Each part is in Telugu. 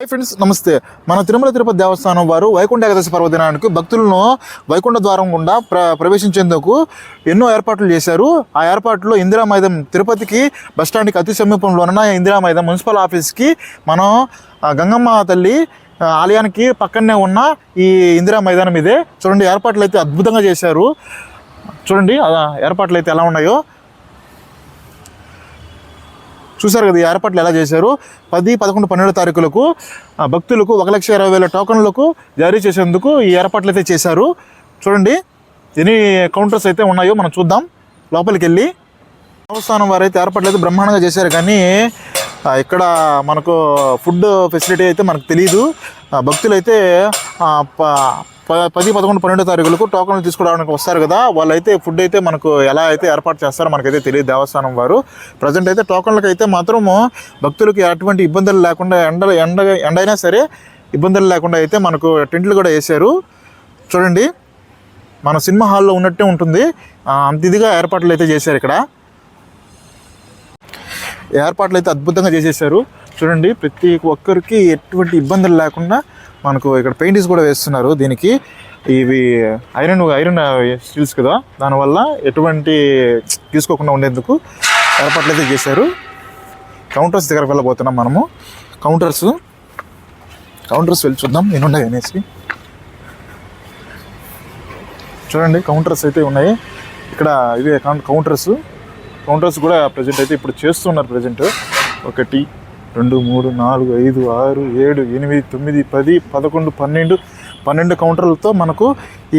హాయ్ ఫ్రెండ్స్, నమస్తే. మన తిరుమల తిరుపతి దేవస్థానం వారు వైకుంఠ ఏకాదశి పర్వదినానికి భక్తులను వైకుంఠ ద్వారం గుండా ప్రవేశించేందుకు ఎన్నో ఏర్పాట్లు చేశారు. ఆ ఏర్పాట్లో ఇందిరా మైదానం, తిరుపతికి బస్టాండ్కి అతి సమీపంలో ఉన్న ఇందిరా మైదానం మున్సిపల్ ఆఫీస్కి మనం గంగమ్మ తల్లి ఆలయానికి పక్కనే ఉన్న ఈ ఇందిరా మైదానం ఇదే. చూడండి, ఏర్పాట్లు అయితే అద్భుతంగా చేశారు. చూడండి ఏర్పాట్లు అయితే ఎలా ఉన్నాయో చూశారు కదా. ఈ ఏర్పాట్లు ఎలా చేశారు. 10, 11, 12 తారీఖులకు భక్తులకు 1,20,000 టోకన్లకు జారీ చేసేందుకు ఈ ఏర్పాట్లు అయితే చేశారు. చూడండి ఎన్ని కౌంటర్స్ అయితే ఉన్నాయో మనం చూద్దాం లోపలికి వెళ్ళి. దేవస్థానం వారు అయితే ఏర్పాట్లు అయితే బ్రహ్మాండంగా చేశారు, కానీ ఇక్కడ మనకు ఫుడ్ ఫెసిలిటీ అయితే మనకు తెలియదు. భక్తులైతే 10, 11, 12 తారీఖులకు టోకన్లు తీసుకోవడానికి వస్తారు కదా, వాళ్ళైతే ఫుడ్ అయితే మనకు ఎలా అయితే ఏర్పాటు చేస్తారో మనకైతే తెలియదు దేవస్థానం వారు. ప్రజెంట్ అయితే టోకన్లకు అయితే మాత్రము భక్తులకి ఎటువంటి ఇబ్బందులు లేకుండా ఎండైనా సరే ఇబ్బందులు లేకుండా అయితే మనకు టెంట్లు కూడా వేశారు. చూడండి, మన సినిమా హాల్లో ఉన్నట్టే ఉంటుంది, అంత ఇదిగా ఏర్పాట్లు అయితే చేశారు. ఇక్కడ ఏర్పాట్లు అయితే అద్భుతంగా చేసేసారు. చూడండి, ప్రతి ఒక్కరికి ఎటువంటి ఇబ్బందులు లేకుండా మనకు ఇక్కడ పెయింటింగ్స్ కూడా వేస్తున్నారు. దీనికి ఇవి ఐరన్ స్టీల్స్ కదా, దానివల్ల ఎటువంటి తీసుకోకుండా ఉండేందుకు ఏర్పాట్లు అయితే చేశారు. కౌంటర్స్ దగ్గరకు వెళ్ళబోతున్నాం మనము. కౌంటర్స్ వెళ్ళి చూద్దాం ఏమున్నాయి అనేసి. చూడండి, కౌంటర్స్ అయితే ఉన్నాయి ఇక్కడ. ఇవే కౌంటర్స్ కూడా ప్రజెంట్ అయితే ఇప్పుడు చేస్తున్నారు. ప్రజెంట్ 1, 2, 3, 4, 5, 6, 7, 8, 9, 10, 11, 12 కౌంటర్లతో మనకు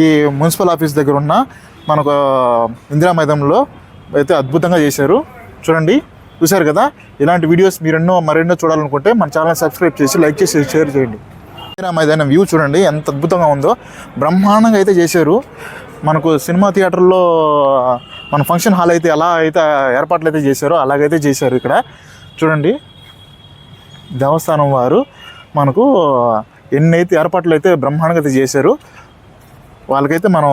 ఈ మున్సిపల్ ఆఫీస్ దగ్గర ఉన్న మనకు ఇందిరా మైదానంలో అయితే అద్భుతంగా చేశారు. చూడండి, చూశారు కదా. ఇలాంటి వీడియోస్ మరెన్నో చూడాలనుకుంటే మన ఛానల్ సబ్స్క్రైబ్ చేసి, లైక్ చేసి, షేర్ చేయండి. ఇందిరా మైదానం వ్యూ చూడండి ఎంత అద్భుతంగా ఉందో, బ్రహ్మాండంగా అయితే చేశారు. మనకు సినిమా థియేటర్లో మన ఫంక్షన్ హాల్ అయితే ఎలా అయితే ఏర్పాట్లు అయితే చేశారో అలాగైతే చేశారు. ఇక్కడ చూడండి, దేవస్థానం వారు మనకు ఎన్నైతే ఏర్పాట్లు అయితే బ్రహ్మాండంగా అయితే చేశారు. వాళ్ళకైతే మనం